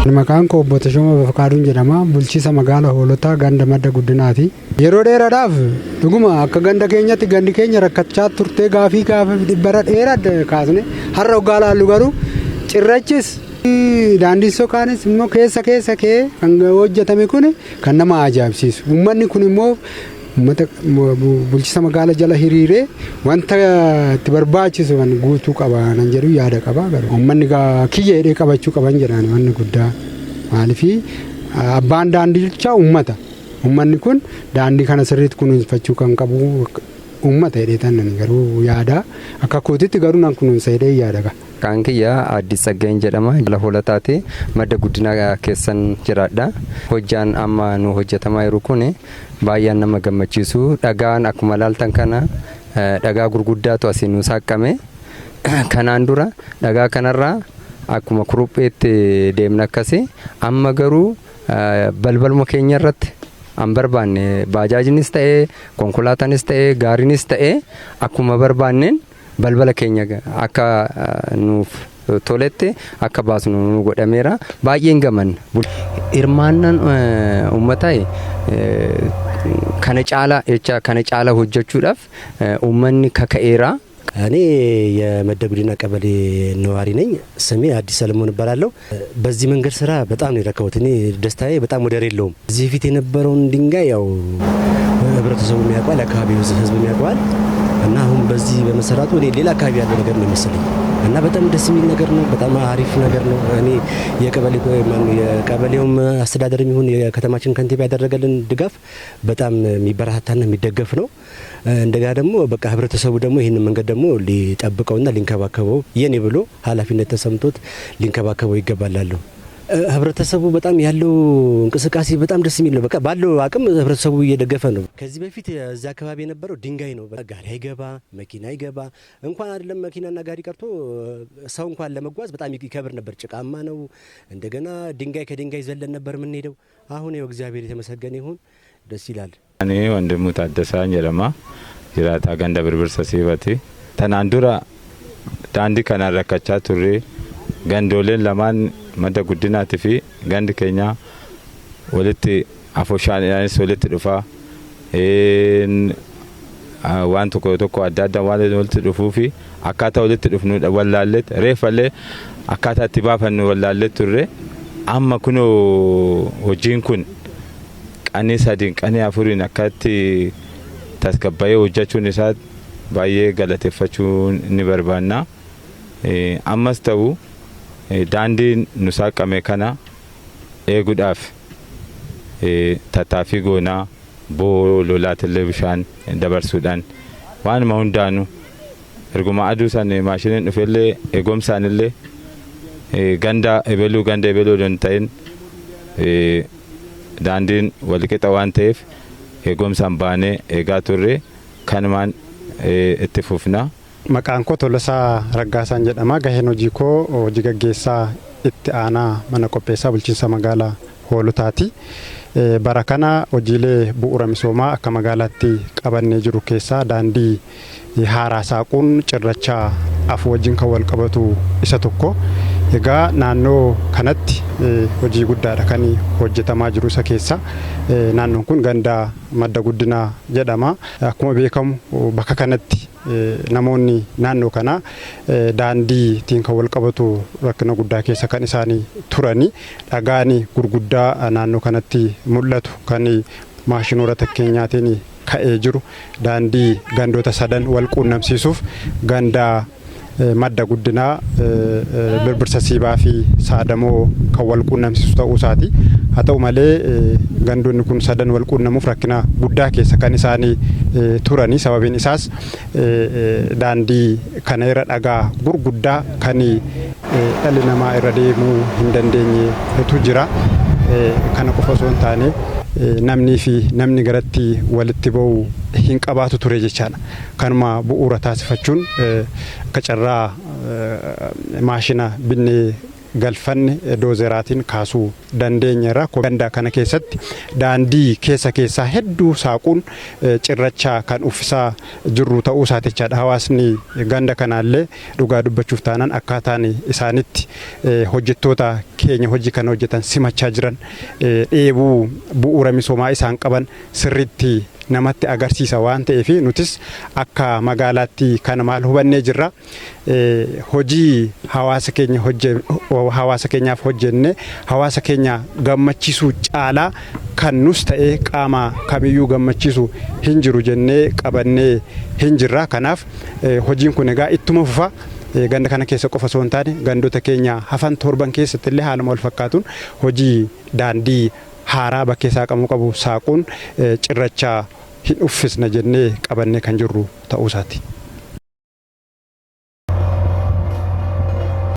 Maqaan koo Obbo Tashoomaa Bafaqaaduun jedhama. Bulchiisa magaalaa Hoolotaa ganda madda guddinaati. Yeroo dheeraadhaaf dhuguma akka ganda keenyatti gandi keenya rakkachaa turtee gaafii bara dheeraa kaasne har'a waggaa laallu garuu cirrachis daandiin soqaanis immoo keessa kee kan hojjetame kun kan nama ajaa'ibsiisu. Uummanni kun immoo bulchiisa magaalaa jala hiriiree wanta itti barbaachisu kan guutuu qaba nan jedhu yaada qaba. Uummanni kiyya hidhee qabachuu qaban jedhan wanni guddaa maaliifi abbaan daandiichaa uummata. Uummanni kun daandii kana sirriitti kunuunfachuu kan qabu uummata hidheetan garuu yaada akka kootitti garuu nan kunuunsa hidhee yaada. Kan kiyya Addis Saggayin jedhama. Magaalaa Hoolotaati madda guddinaa keessan jiraadha. Hojjaan amma nu hojjetamaa jiru kun baay'ee nama gammachiisu. Dhagaan akkuma ilaaltan kana dhagaa gurguddaatu asiin nu saaqame. Kanaan dura dhagaa kanarraa akkuma kurupheetti deemna akkasi. Amma garuu balbaluma keenya irratti an barbaanne baajaajinis ta'ee konkolaataanis ta'ee gaariinis ta'ee akkuma barbaanneen balbala keenya akka nuuf toletti akka baasnu nu godhameera. Baay'een gamanna. Hirmaannaan uummataa kana caala hojjechuudhaaf uummanni kaka'eera. እኔ የመደጉዲና ቀበሌ ነዋሪ ነኝ። ስሜ አዲስ ሰለሞን እባላለሁ። በዚህ መንገድ ስራ በጣም ነው የረካሁት። እኔ ደስታዬ በጣም ወደር የለውም። እዚህ ፊት የነበረውን ድንጋይ ያው ህብረተሰቡ የሚያውቀዋል፣ አካባቢው ህዝብ የሚያውቀዋል እና አሁን በዚህ በመሰራቱ እኔ ሌላ አካባቢ ያለው ነገር ነው የሚመስለኝ እና በጣም ደስ የሚል ነገር ነው። በጣም አሪፍ ነገር ነው። እኔ የቀበሌውም አስተዳደርም ይሁን የከተማችን ከንቲባ ያደረገልን ድጋፍ በጣም የሚበረታታና የሚደገፍ ነው። እንደገና ደግሞ በቃ ህብረተሰቡ ደግሞ ይሄንን መንገድ ደግሞ ሊጠብቀውና ሊንከባከበው የኔ ብሎ ኃላፊነት ተሰምቶት ሊንከባከበው ይገባላል። ህብረተሰቡ በጣም ያለው እንቅስቃሴ በጣም ደስ የሚል ነው። በቃ ባለው አቅም ህብረተሰቡ እየደገፈ ነው። ከዚህ በፊት እዛ አካባቢ የነበረው ድንጋይ ነው። ጋሪ አይገባ፣ መኪና አይገባ፣ እንኳን አይደለም መኪናና ጋሪ ቀርቶ ሰው እንኳን ለመጓዝ በጣም ይከብር ነበር። ጭቃማ ነው። እንደገና ከድንጋይ ዘለን ነበር የምንሄደው። አሁን ይኸው እግዚአብሔር የተመሰገነ ይሁን፣ ደስ ይላል። እኔ ወንድሙ ታደሳ ጀለማ ጅራታ ገንደ ብርብር ሰሲበቲ ተናንዱራ ዳንዲ ከና ረከቻ ቱሬ ገንዶሌን ለማን madda guddinaati fi gandi keenya walitti afooshaanis walitti dhufa waan tokko adda addaa waan walitti dhufuu fi akkaataa walitti dhufnu wallaallet reefallee akkaataa itti baafannu wallaallet turre amma kun hojiin kun qanii sadiin qanii afuriin akkatti tasgabbayee hojjechuun isaa baay'ee galateeffachuu ni barbaanna. Ammas ta'u daandiin nu saaqame kana eeguudhaaf tattaaffii goonaa boo lolaatillee bishaan dabarsuudhaan waanuma hundaanu erguma aduu san maashiniin dhufellee eegumsaanillee ganda ebeluu don ta'in daandiin walqixa waan ta'eef eegumsaan baanee eegaa turre kanumaan itti fufna. Maqaan koo Tolosaa Raggaasaan jedhama. Gaheen hojii koo hojii gaggeessaa itti aanaa mana qopheessaa bulchiinsa magaalaa Hoolotaati. Bara kana hojiilee bu'uura misoomaa akka magaalaatti qabannee jiru keessaa daandii haaraa saaquun cirrachaa afur wajjin kan wal qabatu isa tokko. Egaa naannoo kanatti hojii guddaadha kan hojjetamaa jiru. Isa keessa naannoon kun ganda madda guddinaa jedhama. Akkuma beekamu bakka kanatti namoonni naannoo kana daandiitiin kan wal qabatu rakkina guddaa keessa kan isaanii turani. Dhagaan gurguddaa naannoo kanatti mul'atu kan maashinoota keenyaatiin ka'ee jiru daandii gandoota sadan wal quunnamsiisuuf ganda madda guddinaa birbirsa siibaa fi saadamoo kan wal quunnamsiisu ta'uu isaati. Haa ta'u malee gandoonni kun sadan wal quunnamuuf rakkina guddaa keessa kan isaanii turani. Sababiin isaas daandii kana irra dhagaa gurguddaa kan dhalli namaa irra deemuu hin dandeenyetu jira. Kana qofa osoo hin taane namni garatti walitti ba'u hin qabaatu ture jechaadha. Kanuma bu'uura taasifachuun akka carraa maashina binnee galfanne doozeraatiin kaasuu dandeenyeerra. Ganda kana keessatti daandii keessaa hedduu saaquun cirrachaa kan uffisaa jirru ta'uu isaatichaadha. Hawaasni ganda kanaallee dhugaa dubbachuuf taanaan akkaataan isaanitti hojjettoota keenya hojii kana hojjetan simachaa jiran dheebuu bu'uura misoomaa isaan qaban sirriitti namatti agarsiisa waan ta'eef nutis akka magaalaatti kana maal hubannee jirra. Hojii hawaasa keenyaaf hojjenne hawaasa keenya gammachiisuu caalaa kan nus ta'ee qaama kamiyyuu gammachiisu hin jiru jennee qabannee hin jirra. Kanaaf hojiin kun egaa ittuma fufa. Ganda kana keessa qofa osoo hin taane gandoota keenya hafan torban keessatti illee haaluma wal fakkaatuun hojii daandii haaraa bakkee saaqamuu qabu saaquun cirrachaa hin uffisna jennee qabannee kan jirru ta'uu isaati.